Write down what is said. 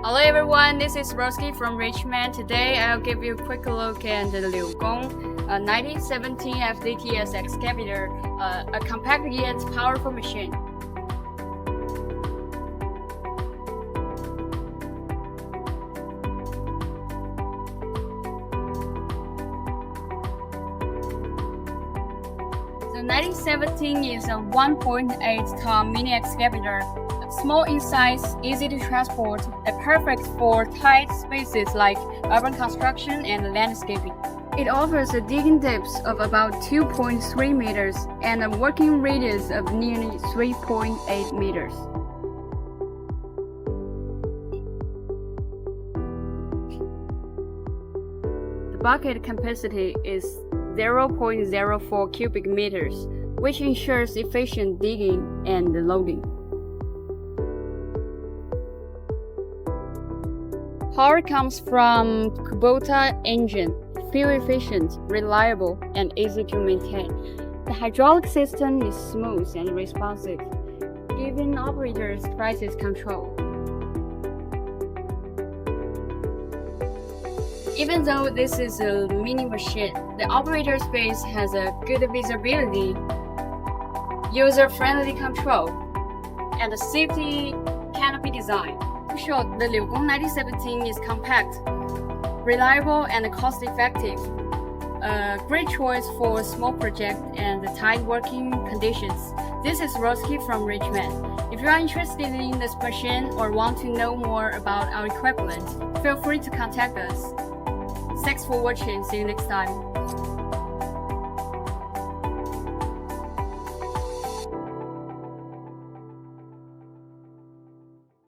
Hello everyone, this is Roseki from RICHMCHN. Today I'll give you a quick look at the LIUGONG 9017FZTS Excavator, a compact yet powerful machine. The 9017 is a 1.8-ton mini excavator. Small in size, easy to transport, and perfect for tight spaces like urban construction and landscaping. It offers a digging depth of about 2.3 meters and a working radius of nearly 3.8 meters. The bucket capacity is 0.04 cubic meters, which ensures efficient digging and loading. Power comes from KUBOTA engine, fuel efficient, reliable, and easy to maintain. The hydraulic system is smooth and responsive, giving operators crisis control. Even though this is a mini machine, the operator space has a good visibility, user-friendly control, and a safety canopy design. In short, the LIUGONG 9017 is compact, reliable, and cost-effective. A great choice for small projects and tight working conditions. This is Roseki from RICHMCHN. If you are interested in this machine or want to know more about our equipment, feel free to contact us. Thanks for watching. See you next time.